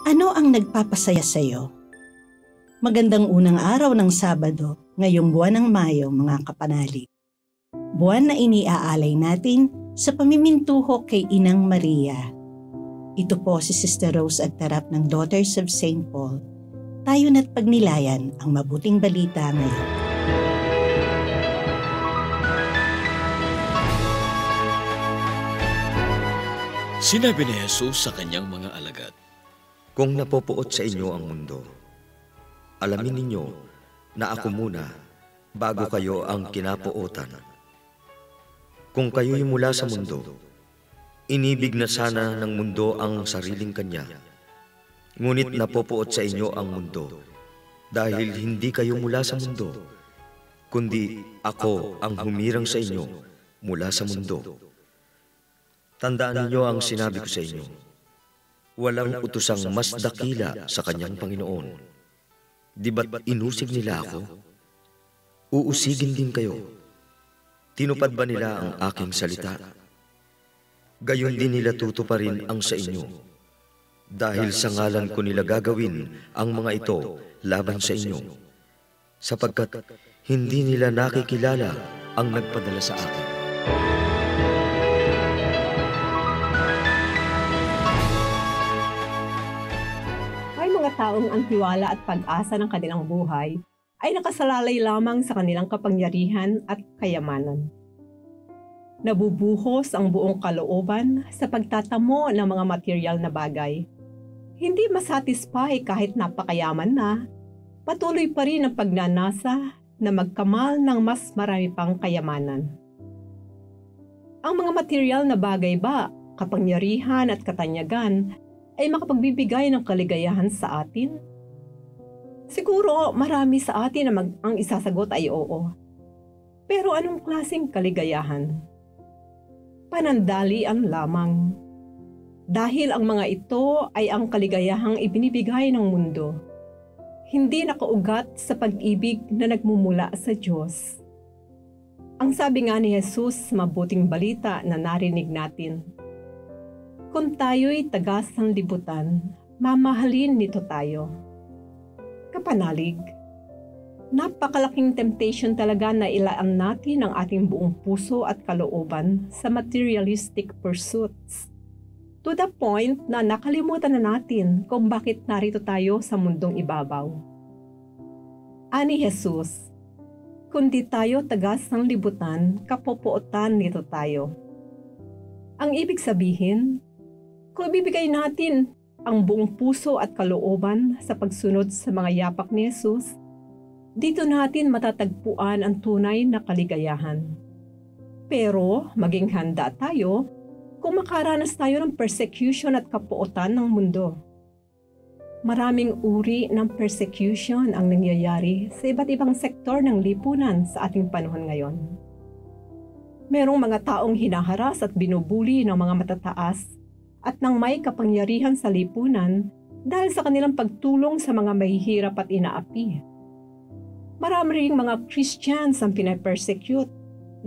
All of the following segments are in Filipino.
Ano ang nagpapasaya sa iyo? Magandang unang araw ng Sabado, ngayong buwan ng Mayo, mga kapanalig. Buwan na iniaalay natin sa pamimintuho kay Inang Maria. Ito po si Sister Rose Agtarap ng Daughters of St. Paul. Tayo na't pagnilayan ang mabuting balita ngayon. Sinabi ni Jesus sa kanyang mga alagad, "Kung napopuot sa inyo ang mundo, alamin ninyo na ako muna bago kayo ang kinapuotan. Kung kayo'y mula sa mundo, inibig na sana ng mundo ang sariling kanya. Ngunit napopuot sa inyo ang mundo dahil hindi kayo mula sa mundo, kundi ako ang humirang sa inyo mula sa mundo. Tandaan ninyo ang sinabi ko sa inyo. Walang utusang mas dakila sa kanyang Panginoon. Di ba't inusig nila ako? Uusigin din kayo. Tinupad ba nila ang aking salita? Gayon din nila tutuparin ang sa inyo. Dahil sa ngalan ko nila gagawin ang mga ito laban sa inyo. Sapagkat hindi nila nakikilala ang nagpadala sa akin." Taong ang tiwala at pag-asa ng kanilang buhay ay nakasalalay lamang sa kanilang kapangyarihan at kayamanan. Nabubuhos ang buong kalooban sa pagtatamo ng mga material na bagay. Hindi masatisfy kahit napakayaman na, patuloy pa rin ang pagnanasa na magkamal ng mas marami pang kayamanan. Ang mga material na bagay ba, kapangyarihan at katanyagan ay makapagbibigay ng kaligayahan sa atin? Siguro marami sa atin na ang isasagot ay oo. Pero anong klaseng kaligayahan? Panandalian lamang. Dahil ang mga ito ay ang kaligayahang ibinibigay ng mundo. Hindi nakaugat sa pag-ibig na nagmumula sa Diyos. Ang sabi nga ni Jesus, mabuting balita na narinig natin, "Kung tayo'y taga-sanlibutan, mamahalin nito tayo." Kapanalig, napakalaking temptation talaga na ilaan natin ang ating buong puso at kalooban sa materialistic pursuits. To the point na nakalimutan na natin kung bakit narito tayo sa mundong ibabaw. Ani Jesus, kundi tayo taga-sanlibutan, kapopuotan nito tayo. Ang ibig sabihin, kung ibibigay natin ang buong puso at kalooban sa pagsunod sa mga yapak ni Jesus, dito natin matatagpuan ang tunay na kaligayahan. Pero maging handa tayo kung makaranas tayo ng persecution at kapuotan ng mundo. Maraming uri ng persecution ang nangyayari sa iba't ibang sektor ng lipunan sa ating panahon ngayon. Merong mga taong hinaharas at binubuli ng mga matataas at ng may kapangyarihan sa lipunan dahil sa kanilang pagtulong sa mga mahihirap at inaapi. Marami ring mga Christians ang pinapersecute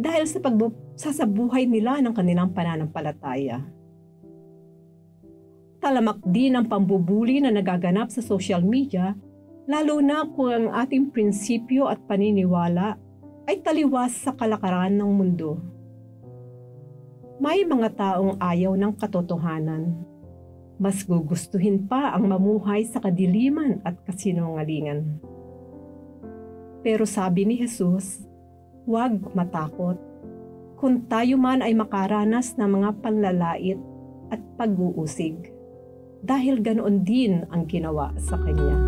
dahil sa pagsasabuhay nila ng kanilang pananampalataya. Talamak din ang pambubuli na nagaganap sa social media, lalo na kung ang ating prinsipyo at paniniwala ay taliwas sa kalakaran ng mundo. May mga taong ayaw ng katotohanan. Mas gugustuhin pa ang mamuhay sa kadiliman at kasinungalingan. Pero sabi ni Jesus, huwag matakot. Kung tayo man ay makaranas ng mga panlalait at pag-uusig, dahil ganoon din ang ginawa sa Kanya.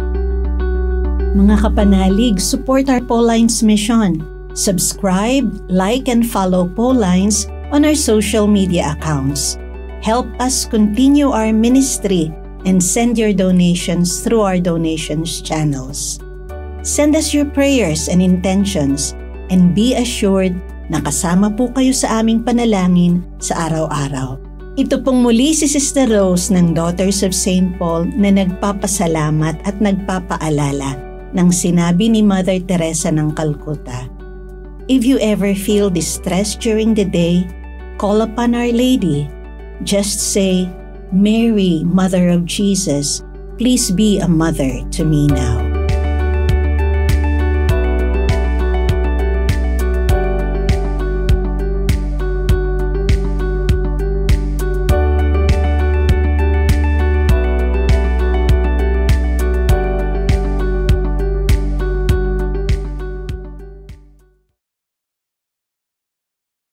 Mga kapanalig, support our Paulines mission. Subscribe, like, and follow Paulines on our social media accounts. Help us continue our ministry and send your donations through our donations channels. Send us your prayers and intentions and be assured na kasama po kayo sa aming panalangin sa araw-araw. Ito pong muli si Sister Rose ng Daughters of St. Paul na nagpapasalamat at nagpapaalala ng sinabi ni Mother Teresa ng Calcutta. If you ever feel distressed during the day, call upon Our Lady. Just say, Mary, Mother of Jesus, Please be a mother to me now.